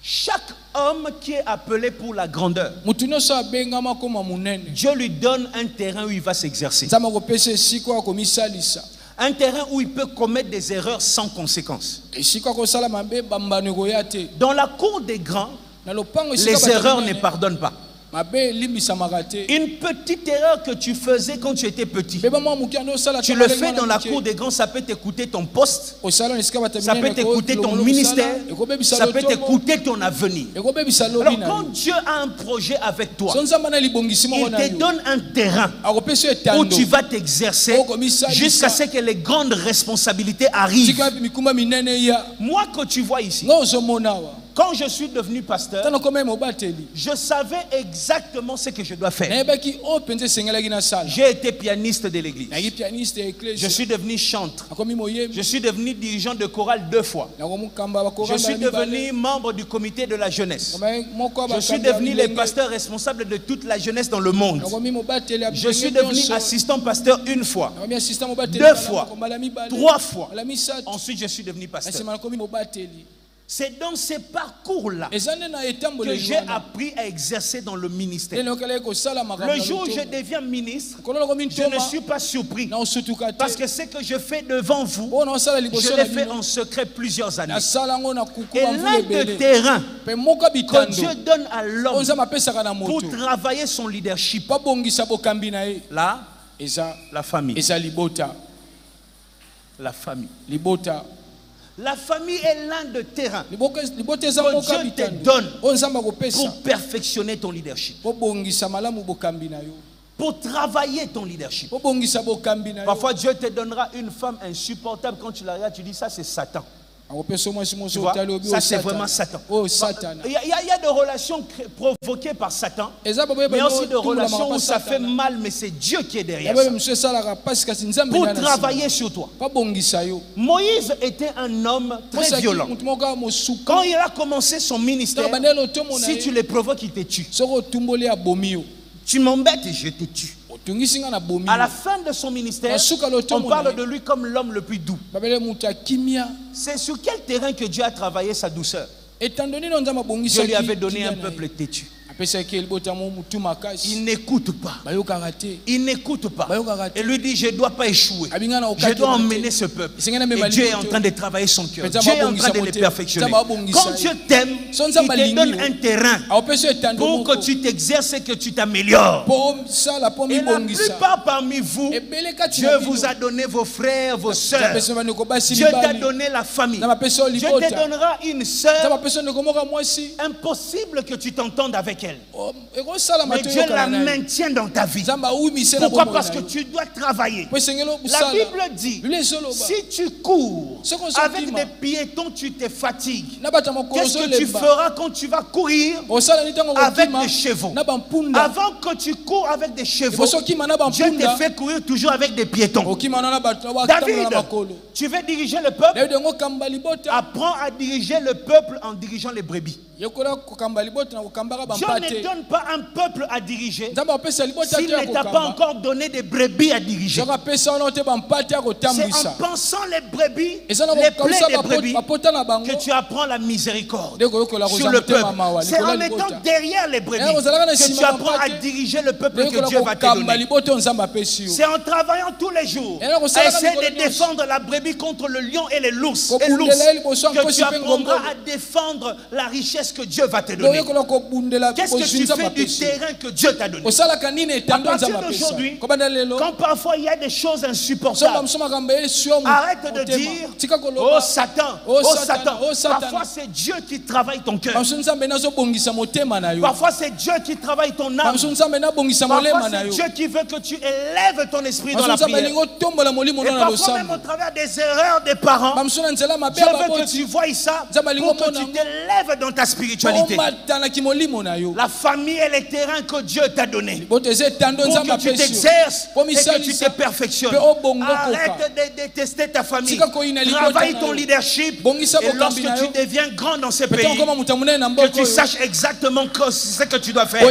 Chaque homme qui est appelé pour la grandeur, Dieu lui donne un terrain où il va s'exercer. Un terrain où il peut commettre des erreurs sans conséquence. Dans la cour des grands, les erreurs ne pardonnent pas. Une petite erreur que tu faisais quand tu étais petit, tu le fais dans la cour des grands, ça peut t'écouter ton poste, ça peut t'écouter ton ministère, ça peut t'écouter ton avenir. Alors quand Dieu a un projet avec toi, il te donne un terrain où tu vas t'exercer jusqu'à ce que les grandes responsabilités arrivent. Moi que tu vois ici, quand je suis devenu pasteur, je savais exactement ce que je dois faire. J'ai été pianiste de l'église. Je suis devenu chanteur. Je suis devenu dirigeant de chorale 2 fois. Je suis devenu membre du comité de la jeunesse. Je suis devenu le pasteur responsable de toute la jeunesse dans le monde. Je suis devenu assistant pasteur 1 fois, 2 fois, 3 fois. Ensuite, je suis devenu pasteur. C'est dans ces parcours-là que j'ai appris à exercer dans le ministère. Le jour où je deviens ministre, je ne suis pas surpris. Parce que ce que je fais devant vous, je l'ai fait en secret plusieurs années. Et l'un des terrains que Dieu donne à l'homme pour travailler son leadership, là, la famille. La famille. La famille est l'un des terrains que Dieu te donne pour perfectionner ton leadership, pour travailler ton leadership. Parfois Dieu te donnera une femme insupportable, quand tu la regardes, tu dis ça c'est Satan. Tu vois, ça c'est vraiment Satan. Il y a des relations provoquées par Satan, mais aussi des relations où ça fait mal, mais c'est Dieu qui est derrière ça, pour travailler sur toi. Moïse était un homme très violent. Quand il a commencé son ministère, si tu le provoques, il te tue. Tu m'embêtes et je te tue. À la fin de son ministère, on parle de lui comme l'homme le plus doux. C'est sur quel terrain que Dieu a travaillé sa douceur? Dieu lui avait donné un peuple têtu. Il n'écoute pas. Il n'écoute pas. Et lui dit, je ne dois pas échouer. Je dois emmener ce peuple. Et Dieu est en train de travailler son cœur. Dieu est en train de le perfectionner. Quand Dieu t'aime, il te donne un terrain pour que tu t'exerces et que tu t'améliores. Et la plupart parmi vous, Dieu vous a donné vos frères, vos soeurs. Dieu t'a donné la famille. Dieu te donnera une soeur. Impossible que tu t'entendes avec elle. Mais Dieu la maintient dans ta vie. Pourquoi? Parce que tu dois travailler. La Bible dit, si tu cours avec des piétons, tu te fatigues. Qu'est-ce que tu feras quand tu vas courir avec des chevaux? Avant que tu cours avec des chevaux, Dieu te fait courir toujours avec des piétons. David, tu veux diriger le peuple? Apprends à diriger le peuple en dirigeant les brebis. Dieu ne donne pas un peuple à diriger s'il ne t'a pas encore donné des brebis à diriger. C'est en pensant les brebis, les plaies des brebis, que tu apprends la miséricorde sur le peuple. C'est en étant derrière les brebis que tu apprends à diriger le peuple que Dieu va te donner. C'est en travaillant tous les jours à essayer de défendre la brebis contre le lion et l'ours que tu apprendras à défendre la richesse que Dieu va te donner. Qu'est-ce que tu fais du terrain que Dieu t'a donné? À partir d'aujourd'hui, quand parfois il y a des choses insupportables, arrête de dire oh Satan, oh Satan. Parfois c'est Dieu qui travaille ton cœur. Parfois c'est Dieu qui travaille ton âme. Parfois c'est Dieu qui veut que tu élèves ton esprit dans la prière. Et parfois même au travers des erreurs des parents, Dieu veut que tu vois ça pour que tu t'élèves dans ta spiritualité. La famille est le terrain que Dieu t'a donné pour que tu t'exerces et que tu te perfectionnes. Arrête de détester ta famille. Travaille ton leadership. Et lorsque tu deviens grand dans ce pays, que tu saches exactement ce que tu dois faire.